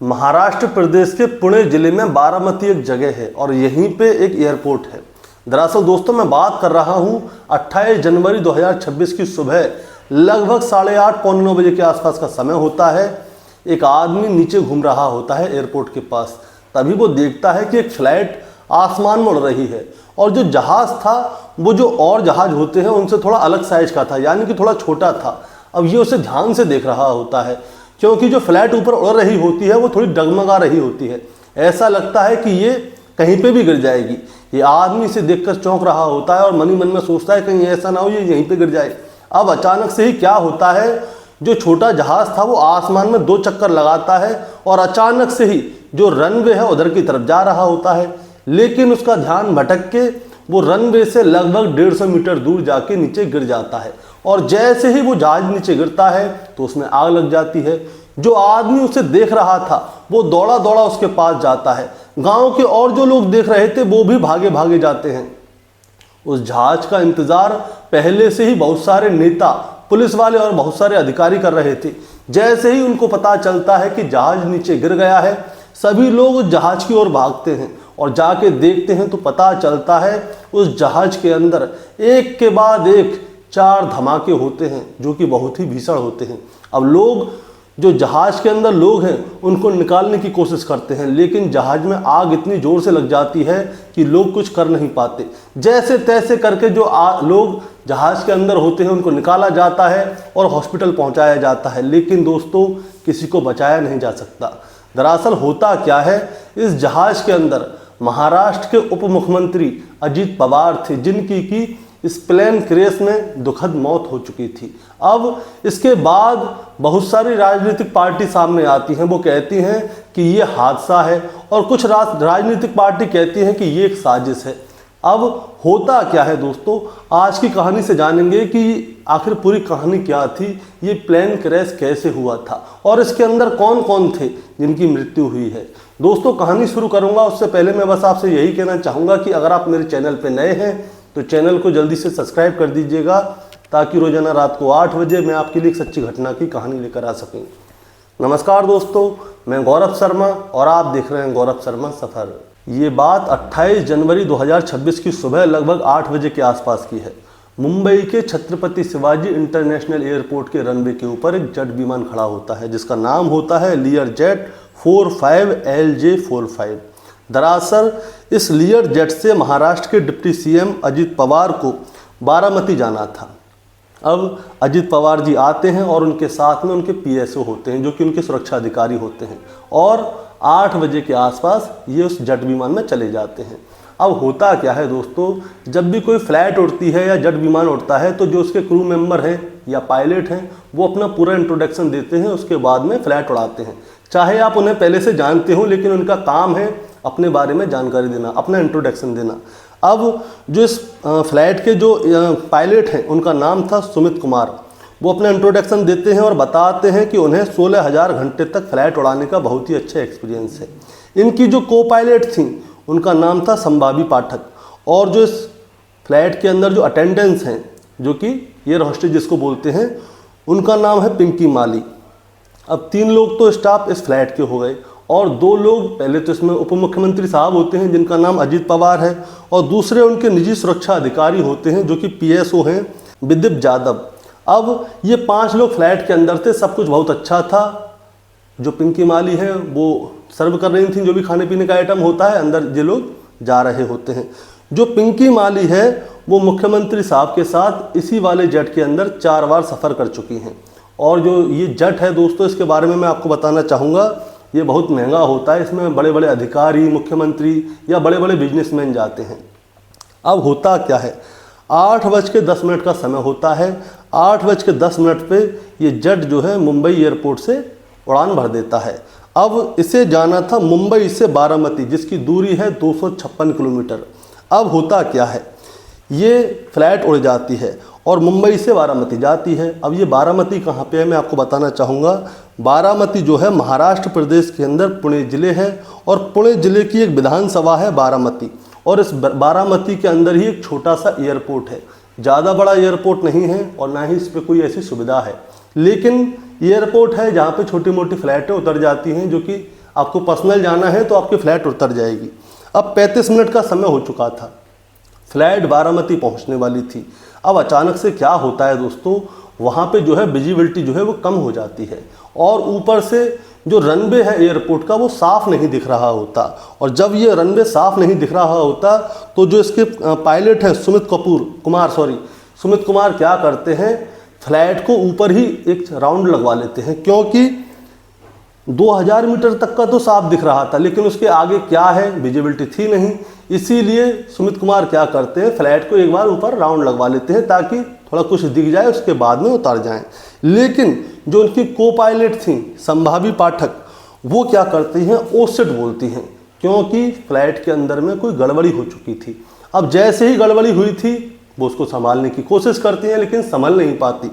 महाराष्ट्र प्रदेश के पुणे जिले में बारामती एक जगह है और यहीं पे एक एयरपोर्ट है। दरअसल दोस्तों मैं बात कर रहा हूँ 28 जनवरी 2026 की सुबह लगभग 8:30 पौने 9 बजे के आसपास का समय होता है। एक आदमी नीचे घूम रहा होता है एयरपोर्ट के पास। तभी वो देखता है कि एक फ्लाइट आसमान में उड़ रही है और जो जहाज़ था वो जो और जहाज़ होते हैं उनसे थोड़ा अलग साइज का था, यानी कि थोड़ा छोटा था। अब ये उसे ध्यान से देख रहा होता है क्योंकि जो फ्लाइट ऊपर उड़ रही होती है वो थोड़ी डगमगा रही होती है। ऐसा लगता है कि ये कहीं पे भी गिर जाएगी। ये आदमी इसे देखकर चौंक रहा होता है और मन ही मन में सोचता है कहीं ऐसा ना हो ये यहीं पे गिर जाए। अब अचानक से ही क्या होता है, जो छोटा जहाज़ था वो आसमान में 2 चक्कर लगाता है और अचानक से ही जो रनवे है उधर की तरफ जा रहा होता है, लेकिन उसका ध्यान भटक के वो रनवे से लगभग 150 मीटर दूर जाके नीचे गिर जाता है। और जैसे ही वो जहाज नीचे गिरता है तो उसमें आग लग जाती है। जो आदमी उसे देख रहा था वो दौड़ा दौड़ा उसके पास जाता है। गांव के और जो लोग देख रहे थे वो भी भागे भागे जाते हैं। उस जहाज का इंतजार पहले से ही बहुत सारे नेता, पुलिस वाले और बहुत सारे अधिकारी कर रहे थे। जैसे ही उनको पता चलता है कि जहाज नीचे गिर गया है, सभी लोग उस जहाज की ओर भागते हैं और जाके देखते हैं तो पता चलता है उस जहाज के अंदर एक के बाद एक 4 धमाके होते हैं जो कि बहुत ही भीषण होते हैं। अब लोग, जो जहाज के अंदर लोग हैं, उनको निकालने की कोशिश करते हैं, लेकिन जहाज में आग इतनी जोर से लग जाती है कि लोग कुछ कर नहीं पाते। जैसे तैसे करके जो लोग जहाज के अंदर होते हैं उनको निकाला जाता है और हॉस्पिटल पहुंचाया जाता है, लेकिन दोस्तों किसी को बचाया नहीं जा सकता। दरअसल होता क्या है, इस जहाज के अंदर महाराष्ट्र के उप मुख्यमंत्री अजित पवार थे, जिनकी की इस प्लेन क्रैश में दुखद मौत हो चुकी थी। अब इसके बाद बहुत सारी राजनीतिक पार्टी सामने आती हैं। वो कहती हैं कि ये हादसा है और कुछ राजनीतिक पार्टी कहती हैं कि ये एक साजिश है। अब होता क्या है दोस्तों, आज की कहानी से जानेंगे कि आखिर पूरी कहानी क्या थी, ये प्लेन क्रैश कैसे हुआ था और इसके अंदर कौन कौन थे जिनकी मृत्यु हुई है। दोस्तों कहानी शुरू करूंगा उससे पहले मैं बस आपसे यही कहना चाहूँगा कि अगर आप मेरे चैनल पर नए हैं तो चैनल को जल्दी से सब्सक्राइब कर दीजिएगा, ताकि रोजाना रात को 8 बजे मैं आपके लिए एक सच्ची घटना की कहानी लेकर आ सकूं। नमस्कार दोस्तों, मैं गौरव शर्मा और आप देख रहे हैं गौरव शर्मा सफ़र। ये बात 28 जनवरी 2026 की सुबह लगभग 8 बजे के आसपास की है। मुंबई के छत्रपति शिवाजी इंटरनेशनल एयरपोर्ट के रनवे के ऊपर एक जेट विमान खड़ा होता है जिसका नाम होता है लीयरजेट 45 LJ45। दरअसल इस लीयर जेट से महाराष्ट्र के डिप्टी सीएम अजित पवार को बारामती जाना था। अब अजित पवार जी आते हैं और उनके साथ में उनके पीएसओ होते हैं जो कि उनके सुरक्षा अधिकारी होते हैं, और 8 बजे के आसपास ये उस जेट विमान में चले जाते हैं। अब होता क्या है दोस्तों, जब भी कोई फ्लाइट उड़ती है या जेट विमान उड़ता है तो जो उसके क्रू मेंबर हैं या पायलट हैं वो अपना पूरा इंट्रोडक्शन देते हैं, उसके बाद में फ्लाइट उड़ाते हैं। चाहे आप उन्हें पहले से जानते हो, लेकिन उनका काम है अपने बारे में जानकारी देना, अपना इंट्रोडक्शन देना। अब जो इस फ्लाइट के जो पायलट हैं उनका नाम था सुमित कुमार। वो अपना इंट्रोडक्शन देते हैं और बताते हैं कि उन्हें 16,000 घंटे तक फ्लाइट उड़ाने का बहुत ही अच्छा एक्सपीरियंस है। इनकी जो को पायलट थी उनका नाम था संभावी पाठक, और जो इस फ्लाइट के अंदर जो अटेंडेंस हैं, जो कि एयर होस्टेज जिसको बोलते हैं, उनका नाम है पिंकी माली। अब 3 लोग तो स्टाफ इस फ्लाइट के हो गए और 2 लोग, पहले तो इसमें उप मुख्यमंत्री साहब होते हैं जिनका नाम अजित पवार है, और दूसरे उनके निजी सुरक्षा अधिकारी होते हैं जो कि पीएसओ हैं विदीप यादव। अब ये 5 लोग फ्लाइट के अंदर थे, सब कुछ बहुत अच्छा था। जो पिंकी माली है वो सर्व कर रही थी जो भी खाने पीने का आइटम होता है, अंदर ये लोग जा रहे होते हैं। जो पिंकी माली है वो मुख्यमंत्री साहब के साथ इसी वाले जेट के अंदर 4 बार सफ़र कर चुकी हैं। और जो ये जेट है दोस्तों, इसके बारे में मैं आपको बताना चाहूँगा, ये बहुत महंगा होता है। इसमें बड़े बड़े अधिकारी, मुख्यमंत्री या बड़े बड़े बिजनेसमैन जाते हैं। अब होता क्या है, 8:10 का समय होता है। 8:10 पे ये जेट जो है मुंबई एयरपोर्ट से उड़ान भर देता है। अब इसे जाना था मुंबई से बारामती, जिसकी दूरी है 256 किलोमीटर। अब होता क्या है, ये फ्लाइट उड़ जाती है और मुंबई से बारामती जाती है। अब ये बारामती कहाँ पे है मैं आपको बताना चाहूँगा। बारामती जो है महाराष्ट्र प्रदेश के अंदर पुणे ज़िले है, और पुणे ज़िले की एक विधानसभा है बारामती, और इस बारामती के अंदर ही एक छोटा सा एयरपोर्ट है। ज़्यादा बड़ा एयरपोर्ट नहीं है और ना ही इस पर कोई ऐसी सुविधा है, लेकिन एयरपोर्ट है जहाँ पे छोटी मोटी फ्लाइटें उतर जाती हैं जो कि आपको पर्सनल जाना है तो आपकी फ़्लाइट उतर जाएगी। अब 35 मिनट का समय हो चुका था, फ़्लाइट बारामती पहुंचने वाली थी। अब अचानक से क्या होता है दोस्तों, वहाँ पे जो है विजिबिलिटी जो है वो कम हो जाती है और ऊपर से जो रनवे है एयरपोर्ट का वो साफ़ नहीं दिख रहा होता। और जब ये रनवे साफ़ नहीं दिख रहा होता तो जो इसके पायलट हैं सुमित कुमार क्या करते हैं, फ्लाइट को ऊपर ही एक राउंड लगवा लेते हैं, क्योंकि 2000 मीटर तक का तो साफ दिख रहा था लेकिन उसके आगे क्या है विजिबिलिटी थी नहीं। इसीलिए सुमित कुमार क्या करते हैं, फ्लाइट को एक बार ऊपर राउंड लगवा लेते हैं ताकि थोड़ा कुछ दिख जाए, उसके बाद में उतर जाएं। लेकिन जो उनकी को पायलट थी संभावी पाठक, वो क्या करती हैं, ओ शिट बोलती हैं, क्योंकि फ्लाइट के अंदर में कोई गड़बड़ी हो चुकी थी। अब जैसे ही गड़बड़ी हुई थी वो उसको संभालने की कोशिश करती हैं लेकिन संभल नहीं पाती।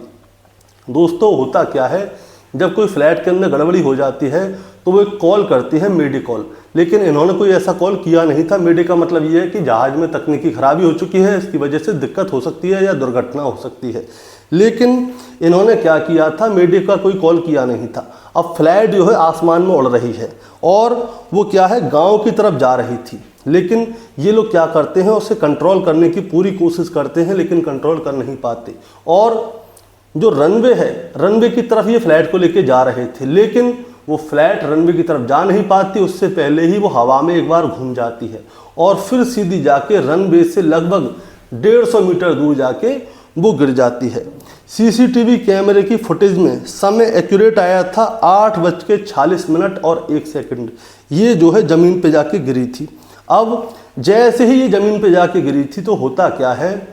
दोस्तों होता क्या है, जब कोई फ्लाइट के अंदर गड़बड़ी हो जाती है तो वो एक कॉल करती है मेडी कॉल, लेकिन इन्होंने कोई ऐसा कॉल किया नहीं था। मेडी का मतलब ये है कि जहाज़ में तकनीकी खराबी हो चुकी है, इसकी वजह से दिक्कत हो सकती है या दुर्घटना हो सकती है, लेकिन इन्होंने क्या किया था, मेडी का कोई कॉल किया नहीं था। अब फ्लाइट जो है आसमान में उड़ रही है और वो क्या है गाँव की तरफ जा रही थी, लेकिन ये लोग क्या करते हैं, उसे कंट्रोल करने की पूरी कोशिश करते हैं लेकिन कंट्रोल कर नहीं पाते। और जो रनवे है, रनवे की तरफ ये फ्लाइट को लेके जा रहे थे, लेकिन वो फ्लाइट रनवे की तरफ जा नहीं पाती, उससे पहले ही वो हवा में एक बार घूम जाती है और फिर सीधी जाके रनवे से लगभग 150 मीटर दूर जाके वो गिर जाती है। सीसीटीवी कैमरे की फुटेज में समय एक्यूरेट आया था 8:46 और 1 सेकंड। ये जो है ज़मीन पे जाके गिरी थी। अब जैसे ही ये ज़मीन पे जाके गिरी थी तो होता क्या है,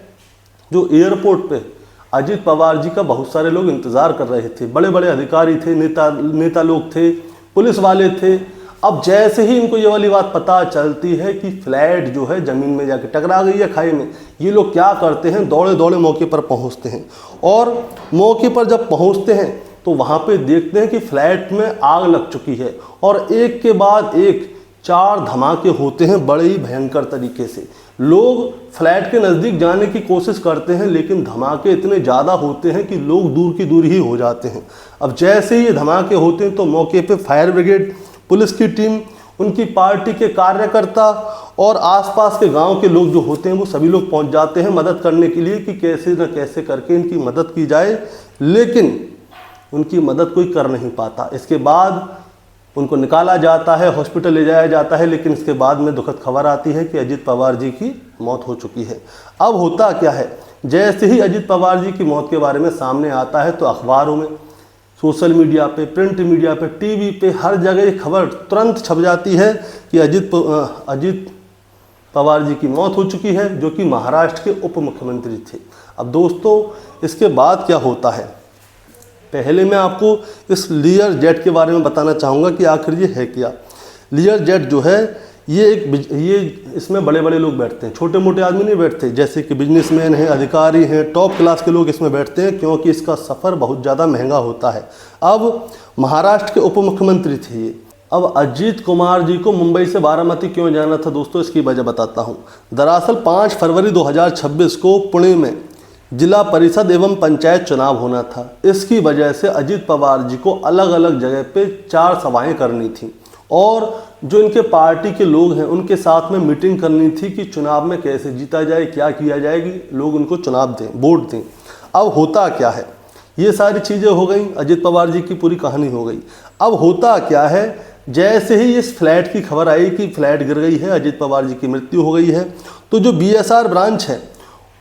जो एयरपोर्ट पे अजित पवार जी का बहुत सारे लोग इंतज़ार कर रहे थे, बड़े बड़े अधिकारी थे, नेता लोग थे, पुलिस वाले थे। अब जैसे ही इनको ये वाली बात पता चलती है कि फ्लाइट जो है ज़मीन में जाके टकरा गई है खाई में, ये लोग क्या करते हैं, दौड़े दौड़े मौके पर पहुंचते हैं। और मौके पर जब पहुंचते हैं तो वहाँ पे देखते हैं कि फ्लाइट में आग लग चुकी है और एक के बाद एक 4 धमाके होते हैं बड़े ही भयंकर तरीके से। लोग फ्लाइट के नज़दीक जाने की कोशिश करते हैं लेकिन धमाके इतने ज़्यादा होते हैं कि लोग दूर की दूर ही हो जाते हैं। अब जैसे ही ये धमाके होते हैं तो मौके पे फायर ब्रिगेड, पुलिस की टीम, उनकी पार्टी के कार्यकर्ता और आसपास के गांव के लोग जो होते हैं वो सभी लोग पहुंच जाते हैं मदद करने के लिए कि कैसे न कैसे करके इनकी मदद की जाए, लेकिन उनकी मदद कोई कर नहीं पाता। इसके बाद उनको निकाला जाता है, हॉस्पिटल ले जाया जाता है, लेकिन इसके बाद में दुखद खबर आती है कि अजित पवार जी की मौत हो चुकी है। अब होता क्या है, जैसे ही अजित पवार जी की मौत के बारे में सामने आता है तो अखबारों में, सोशल मीडिया पे, प्रिंट मीडिया पे, टीवी पे, हर जगह ये खबर तुरंत छप जाती है कि अजित पवार जी की मौत हो चुकी है, जो कि महाराष्ट्र के उप मुख्यमंत्री थे। अब दोस्तों इसके बाद क्या होता है, पहले मैं आपको इस लीयर जेट के बारे में बताना चाहूँगा कि आखिर ये है क्या। लीयर जेट जो है ये इसमें बड़े बड़े लोग बैठते हैं, छोटे मोटे आदमी नहीं बैठते, जैसे कि बिजनेसमैन हैं, अधिकारी हैं, टॉप क्लास के लोग इसमें बैठते हैं, क्योंकि इसका सफ़र बहुत ज़्यादा महंगा होता है। अब महाराष्ट्र के उप मुख्यमंत्री थे ये। अब अजीत कुमार जी को मुंबई से बारामती क्यों जाना था दोस्तों, इसकी वजह बताता हूँ। दरअसल 5 फरवरी 2026 को पुणे में जिला परिषद एवं पंचायत चुनाव होना था। इसकी वजह से अजित पवार जी को अलग अलग जगह पे 4 सभाएं करनी थी और जो इनके पार्टी के लोग हैं उनके साथ में मीटिंग करनी थी कि चुनाव में कैसे जीता जाए, क्या किया जाएगी, लोग उनको चुनाव दें, वोट दें। अब होता क्या है, ये सारी चीज़ें हो गई, अजित पवार जी की पूरी कहानी हो गई। अब होता क्या है, जैसे ही इस फ्लैट की खबर आई कि फ्लैट गिर गई है, अजित पवार जी की मृत्यु हो गई है, तो जो BSR ब्रांच है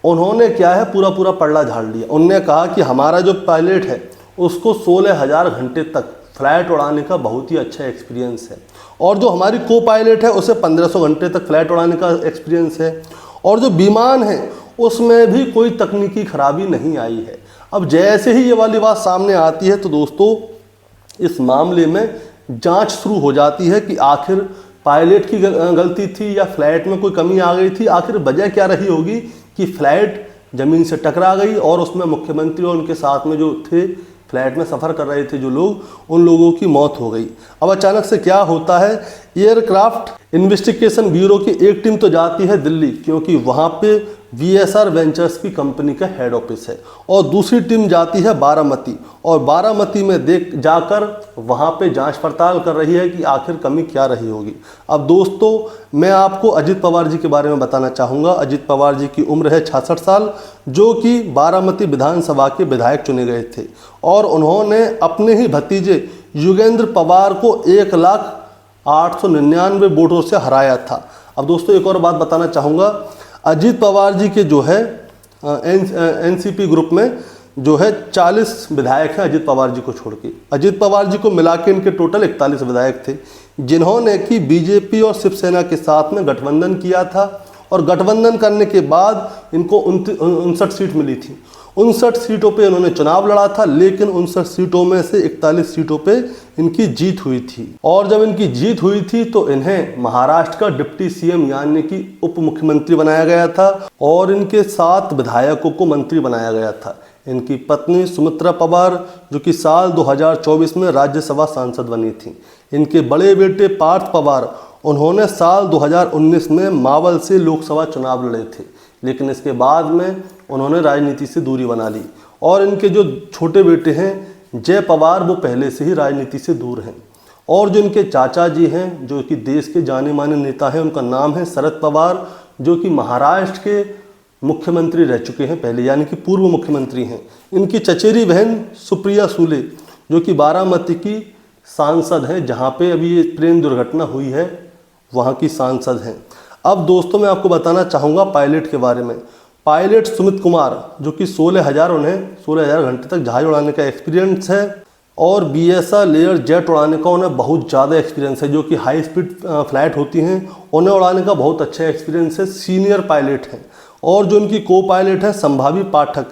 उन्होंने क्या है पूरा पलड़ा झाड़ लिया। उन्होंने कहा कि हमारा जो पायलट है उसको 16,000 घंटे तक फ्लाइट उड़ाने का बहुत ही अच्छा एक्सपीरियंस है और जो हमारी को पायलट है उसे 1500 घंटे तक फ्लाइट उड़ाने का एक्सपीरियंस है और जो विमान है उसमें भी कोई तकनीकी खराबी नहीं आई है। अब जैसे ही ये वाली बात सामने आती है तो दोस्तों इस मामले में जांच शुरू हो जाती है कि आखिर पायलट की गलती थी या फ्लाइट में कोई कमी आ गई थी, आखिर वजह क्या रही होगी कि फ्लाइट ज़मीन से टकरा गई और उसमें मुख्यमंत्री और उनके साथ में जो थे फ्लाइट में सफ़र कर रहे थे जो लोग, उन लोगों की मौत हो गई। अब अचानक से क्या होता है, एयरक्राफ्ट इन्वेस्टिगेशन ब्यूरो की एक टीम तो जाती है दिल्ली, क्योंकि वहाँ पे VSR वेंचर्स की कंपनी का हेड ऑफिस है। और दूसरी टीम जाती है बारामती, और बारामती में जाकर वहाँ पे जांच पड़ताल कर रही है कि आखिर कमी क्या रही होगी। अब दोस्तों मैं आपको अजित पवार जी के बारे में बताना चाहूँगा। अजित पवार जी की उम्र है 66 साल, जो कि बारामती विधानसभा के विधायक चुने गए थे, और उन्होंने अपने ही भतीजे युगेंद्र पवार को 1,0899 वोटों से हराया था। अब दोस्तों एक और बात बताना चाहूँगा, अजित पवार जी के जो है एनसीपी ग्रुप में जो है 40 विधायक हैं अजित पवार जी को छोड़ के। अजित पवार जी को मिला के इनके टोटल 41 विधायक थे, जिन्होंने कि बीजेपी और शिवसेना के साथ में गठबंधन किया था, और गठबंधन करने के बाद इनको 59 सीट मिली थी। 59 सीटों पे इन्होंने चुनाव लड़ा था, लेकिन 59 सीटों में से 41 सीटों पे इनकी जीत हुई थी। और जब इनकी जीत हुई थी तो इन्हें महाराष्ट्र का डिप्टी सीएम यानी कि उप मुख्यमंत्री बनाया गया था, और इनके 7 विधायकों को मंत्री बनाया गया था। इनकी पत्नी सुमित्रा पवार जो कि साल 2024 में राज्यसभा सांसद बनी थी। इनके बड़े बेटे पार्थ पवार, उन्होंने साल 2019 में मावल से लोकसभा चुनाव लड़े थे, लेकिन इसके बाद में उन्होंने राजनीति से दूरी बना ली। और इनके जो छोटे बेटे हैं जय पवार, वो पहले से ही राजनीति से दूर हैं। और जो इनके चाचा जी हैं जो कि देश के जाने माने नेता हैं, उनका नाम है शरद पवार, जो कि महाराष्ट्र के मुख्यमंत्री रह चुके हैं पहले, यानी कि पूर्व मुख्यमंत्री हैं। इनकी चचेरी बहन सुप्रिया सुले जो कि बारामती की सांसद हैं, जहाँ पे अभी ये ट्रेन दुर्घटना हुई है वहाँ की सांसद हैं। अब दोस्तों मैं आपको बताना चाहूँगा पायलट के बारे में। पायलट सुमित कुमार जो कि 16,000 घंटे तक जहाज उड़ाने का एक्सपीरियंस है, और BSR लेयर जेट उड़ाने का उन्हें बहुत ज़्यादा एक्सपीरियंस है। जो कि हाई स्पीड फ्लाइट होती हैं उन्हें उड़ाने का बहुत अच्छा एक्सपीरियंस है, सीनियर पायलट हैं। और जो उनकी को पायलट है संभावी पाठक,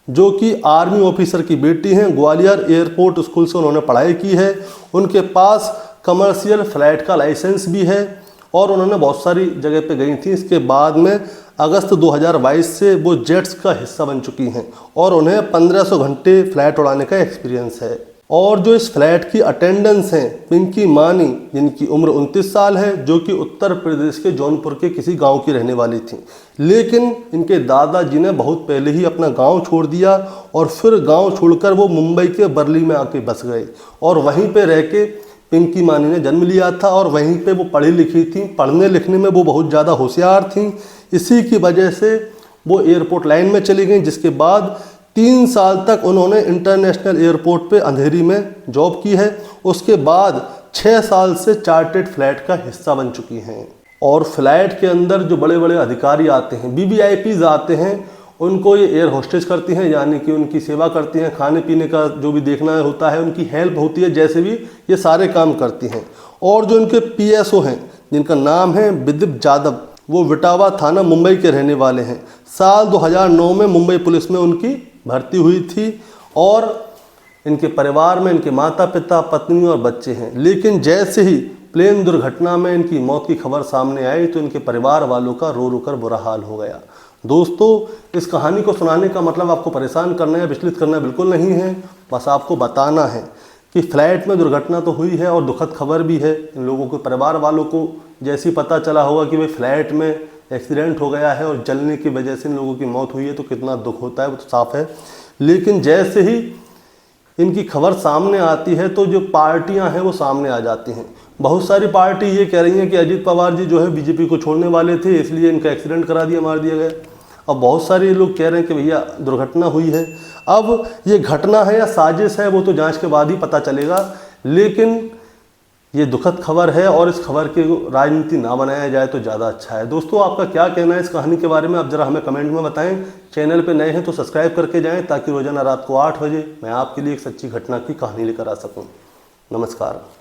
जो कि आर्मी ऑफिसर की बेटी हैं, ग्वालियर एयरपोर्ट स्कूल से उन्होंने पढ़ाई की है। उनके पास कमर्शियल फ्लाइट का लाइसेंस भी है, और उन्होंने बहुत सारी जगह पे गई थी। इसके बाद में अगस्त 2022 से वो जेट्स का हिस्सा बन चुकी हैं, और उन्हें 1500 घंटे फ्लाइट उड़ाने का एक्सपीरियंस है। और जो इस फ्लाइट की अटेंडेंस हैं पिंकी मानी, जिनकी उम्र 29 साल है, जो कि उत्तर प्रदेश के जौनपुर के किसी गांव की रहने वाली थी, लेकिन इनके दादाजी ने बहुत पहले ही अपना गांव छोड़ दिया, और फिर गांव छोड़कर वो मुंबई के बरली में आके बस गए, और वहीं पे रह के पिंकी मानी ने जन्म लिया था, और वहीं पे वो पढ़ी लिखी थी। पढ़ने लिखने में वो बहुत ज़्यादा होशियार थी, इसी की वजह से वो एयरपोर्ट लाइन में चली गई, जिसके बाद 3 साल तक उन्होंने इंटरनेशनल एयरपोर्ट पे अंधेरी में जॉब की है। उसके बाद 6 साल से चार्टर्ड फ्लाइट का हिस्सा बन चुकी हैं। और फ्लाइट के अंदर जो बड़े बड़े अधिकारी आते हैं, VVIPs आते हैं, उनको ये एयर होस्टेज करती हैं, यानी कि उनकी सेवा करती हैं, खाने पीने का जो भी देखना होता है उनकी हेल्प होती है, जैसे भी ये सारे काम करती हैं। और जो इनके PSO हैं जिनका नाम है विदीप जाधव, वो विटावा थाना मुंबई के रहने वाले हैं। साल 2009 में मुंबई पुलिस में उनकी भर्ती हुई थी, और इनके परिवार में इनके माता पिता, पत्नी और बच्चे हैं। लेकिन जैसे ही प्लेन दुर्घटना में इनकी मौत की खबर सामने आई तो इनके परिवार वालों का रो रो कर बुरा हाल हो गया। दोस्तों इस कहानी को सुनाने का मतलब आपको परेशान करना या विचलित करना बिल्कुल नहीं है, बस आपको बताना है कि फ्लाइट में दुर्घटना तो हुई है और दुखद खबर भी है। इन लोगों के परिवार वालों को जैसे ही पता चला होगा कि भाई फ्लाइट में एक्सीडेंट हो गया है और जलने की वजह से इन लोगों की मौत हुई है, तो कितना दुख होता है वो तो साफ है। लेकिन जैसे ही इनकी खबर सामने आती है तो जो पार्टियां हैं वो सामने आ जाती हैं। बहुत सारी पार्टी ये कह रही हैं कि अजित पवार जी जो है बीजेपी को छोड़ने वाले थे, इसलिए इनका एक्सीडेंट करा दिया, मार दिया गया। अब बहुत सारे लोग कह रहे हैं कि भैया दुर्घटना हुई है। अब ये घटना है या साजिश है वो तो जांच के बाद ही पता चलेगा, लेकिन ये दुखद खबर है और इस खबर की राजनीति ना बनाया जाए तो ज़्यादा अच्छा है। दोस्तों आपका क्या कहना है इस कहानी के बारे में, आप ज़रा हमें कमेंट में बताएं। चैनल पे नए हैं तो सब्सक्राइब करके जाएं ताकि रोजाना रात को 8 बजे मैं आपके लिए एक सच्ची घटना की कहानी लेकर आ सकूं। नमस्कार।